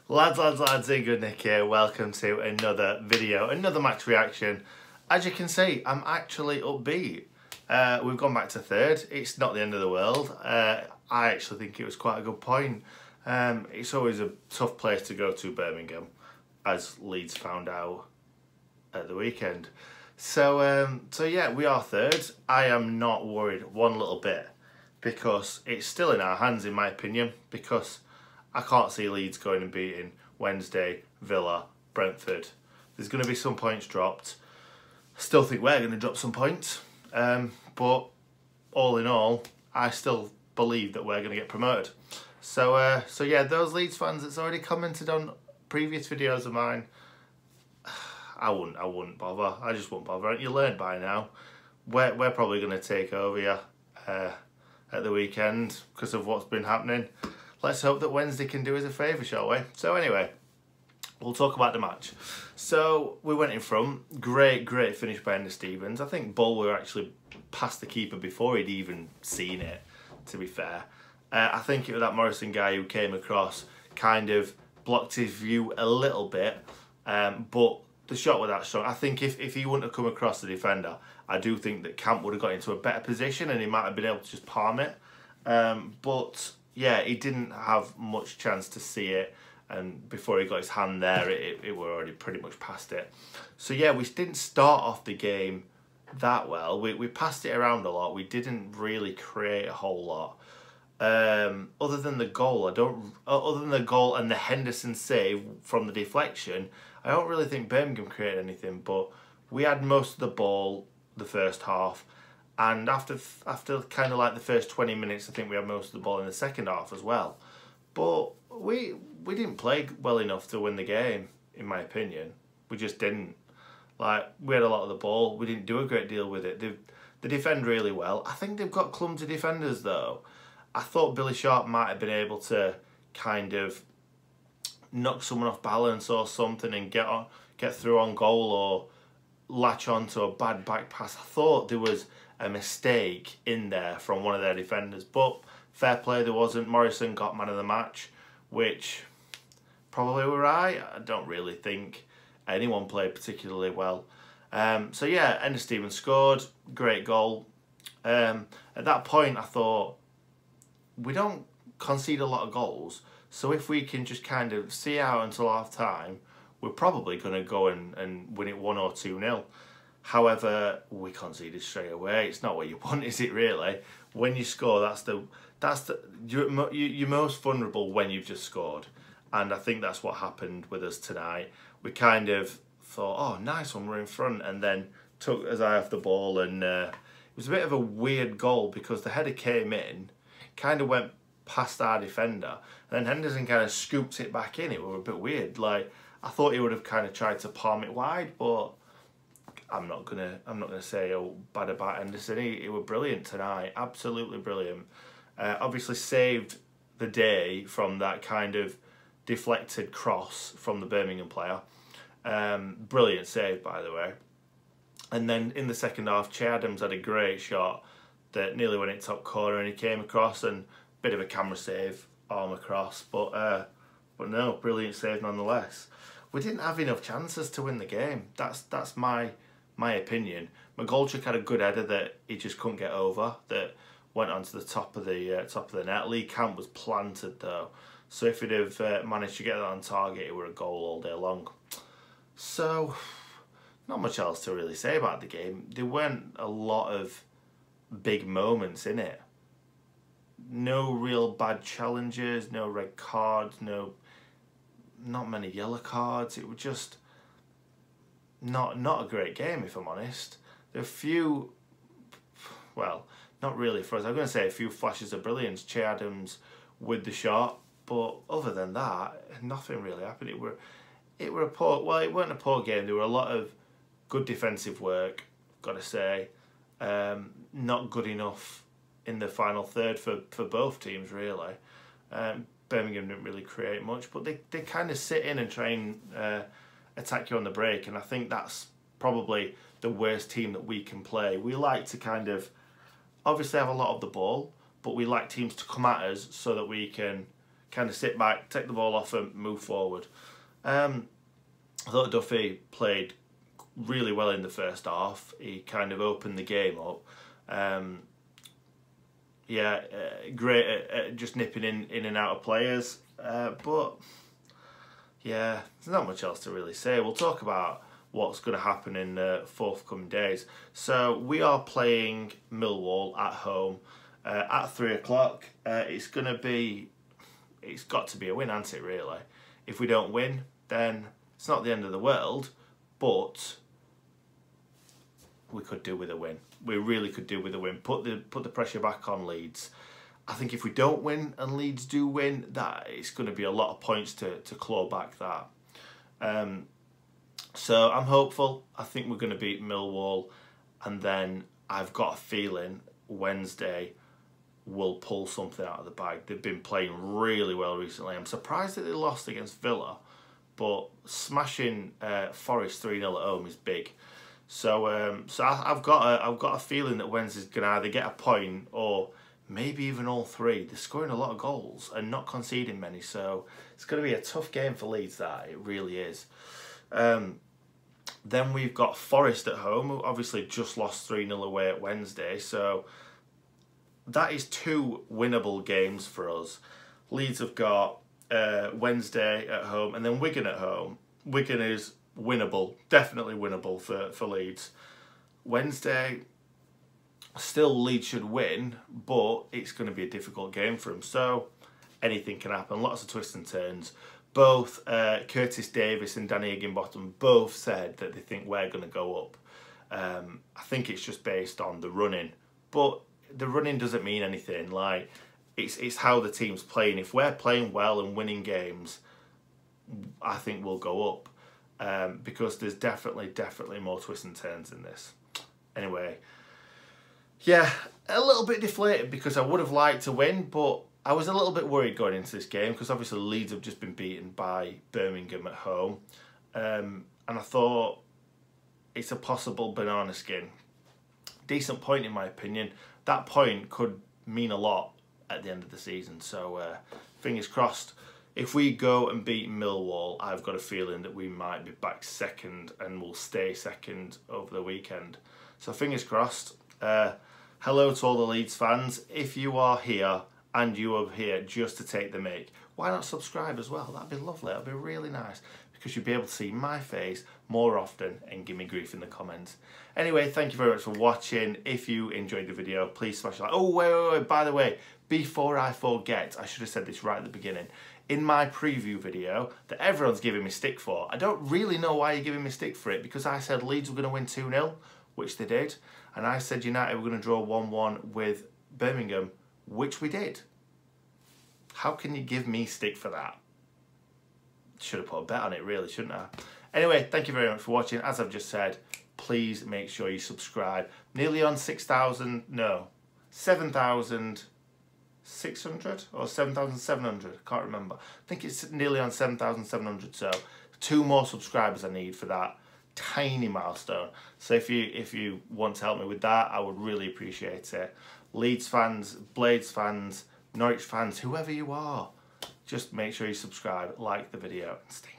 Lads, Ingood Nick here. Welcome to another video, another match reaction. As you can see, I'm actually upbeat. We've gone back to third. It's not the end of the world. I actually think it was quite a good point. It's always a tough place to go to, Birmingham, as Leeds found out at the weekend. So yeah, we are third. I am not worried one little bit because it's still in our hands, in my opinion, because I can't see Leeds going and beating Wednesday, Villa, Brentford. There's going to be some points dropped. I still think we're going to drop some points. But all in all, I still believe that we're going to get promoted. So yeah, those Leeds fans that's already commented on previous videos of mine, I wouldn't bother. I just wouldn't bother. You learned by now. We're probably going to take over you at the weekend because of what's been happening. Let's hope that Wednesday can do us a favour, shall we? So anyway, we'll talk about the match. So we went in front. Great finish by Andy Stevens. I think Bull were actually past the keeper before he'd even seen it, to be fair. I think it was that Morrison guy who came across, kind of blocked his view a little bit. But the shot was that strong. I think if he wouldn't have come across the defender, I do think that Camp would have got into a better position and he might have been able to just palm it. But yeah, he didn't have much chance to see it, and before he got his hand there, it were already pretty much past it. So yeah, we didn't start off the game that well. We passed it around a lot. We didn't really create a whole lot. Other than the goal, other than the goal and the Henderson save from the deflection, I don't really think Birmingham created anything. But we had most of the ball the first half. And after kind of like the first 20 minutes, I think we had most of the ball in the second half as well. But we didn't play well enough to win the game, in my opinion. We just didn't. Like, we had a lot of the ball. We didn't do a great deal with it. They defend really well. I think they've got clumsy defenders, though. I thought Billy Sharp might have been able to kind of knock someone off balance or something and get through on goal or latch onto a bad back pass. I thought there was a mistake in there from one of their defenders, but fair play, there wasn't. Morrison got man of the match, which probably were right. I don't really think anyone played particularly well. So yeah, Andy Stevens scored, great goal. At that point I thought, we don't concede a lot of goals, so if we can just kind of see out until half time, we're probably going to go and win it 1 or 2-0. However, we conceded straight away. It's not what you want, is it really? When you score, you're most vulnerable when you've just scored. And I think that's what happened with us tonight. We kind of thought, oh, nice one, we're in front, and then took his eye off the ball. And it was a bit of a weird goal because the header came in, kind of went past our defender, and then Henderson kind of scoops it back in. It was a bit weird. Like, I thought he would have kind of tried to palm it wide, but I'm not gonna say bad about Henderson. He was brilliant tonight, absolutely brilliant. Obviously saved the day from that kind of deflected cross from the Birmingham player. Brilliant save, by the way. And then in the second half, Che Adams had a great shot that nearly went in top corner, and he came across and bit of a camera save, arm across, but no, brilliant save nonetheless. We didn't have enough chances to win the game. That's my opinion. McGoldrick had a good header that he just couldn't get over, that went onto the top of the net. Lee Camp was planted though, so if he'd have managed to get that on target, it were a goal all day long. So not much else to really say about the game. There weren't a lot of big moments in it. No real bad challenges, no red cards, not many yellow cards. It was just not a great game, if I'm honest. There are a few, well, not really for us. I'm going to say a few flashes of brilliance. Che Adams with the shot, but other than that, nothing really happened. It were a poor. Well, it weren't a poor game. There were a lot of good defensive work, got to say. Not good enough in the final third for both teams, really. Birmingham didn't really create much, but they kind of sit in and try and attack you on the break, and I think that's probably the worst team that we can play. We like to kind of obviously have a lot of the ball, but we like teams to come at us so that we can kind of sit back, take the ball off and move forward. I thought Duffy played really well in the first half. He kind of opened the game up. Great at just nipping in and out of players. But yeah, there's not much else to really say. We'll talk about what's going to happen in the forthcoming days. So we are playing Millwall at home at 3 o'clock. It's got to be a win, hasn't it, really? If we don't win, then it's not the end of the world, but we could do with a win. We really could do with a win. Put the pressure back on Leeds. I think if we don't win and Leeds do win, that it's going to be a lot of points to claw back that. So I'm hopeful. I think we're going to beat Millwall, and then I've got a feeling Wednesday we'll pull something out of the bag. They've been playing really well recently. I'm surprised that they lost against Villa, but smashing Forest 3-0 at home is big. So I've got a feeling that Wednesday's going to either get a point or maybe even all three. They're scoring a lot of goals and not conceding many, so it's going to be a tough game for Leeds, that. It really is. Then we've got Forest at home, who obviously just lost 3-0 away at Wednesday, so that is 2 winnable games for us. Leeds have got Wednesday at home and then Wigan at home. Wigan is winnable, definitely winnable for Leeds. Wednesday, still Leeds should win, but it's going to be a difficult game for them. So anything can happen, lots of twists and turns. Both Curtis Davis and Danny Higginbottom both said that they think we're going to go up. I think it's just based on the running, but the running doesn't mean anything. Like, it's how the team's playing. If we're playing well and winning games, I think we'll go up, because there's definitely more twists and turns in this. Anyway, yeah, a little bit deflated because I would have liked to win, but I was a little bit worried going into this game because obviously Leeds have just been beaten by Birmingham at home, and I thought it's a possible banana skin. Decent point in my opinion. That point could mean a lot at the end of the season, so fingers crossed. If we go and beat Millwall, I've got a feeling that we might be back second and we'll stay second over the weekend. So fingers crossed. Hello to all the Leeds fans. If you are here and you are here just to take the mick, why not subscribe as well? That'd be lovely. That'd be really nice, because you'll be able to see my face more often and give me grief in the comments. Anyway, thank you very much for watching. If you enjoyed the video, please smash a like. Oh, wait, by the way, before I forget, I should have said this right at the beginning. In my preview video that everyone's giving me stick for, I don't really know why you're giving me stick for it, because I said Leeds were going to win 2-0, which they did, and I said United were going to draw 1-1 with Birmingham, which we did. How can you give me stick for that? Should have put a bet on it, really, shouldn't I? Anyway, thank you very much for watching. As I've just said, please make sure you subscribe. Nearly on 6,000, no, 7,600 or 7,700, can't remember. I think it's nearly on 7,700, so 2 more subscribers I need for that tiny milestone. So if you want to help me with that, I would really appreciate it. Leeds fans, Blades fans, Norwich fans, whoever you are, just make sure you subscribe, like the video, and stay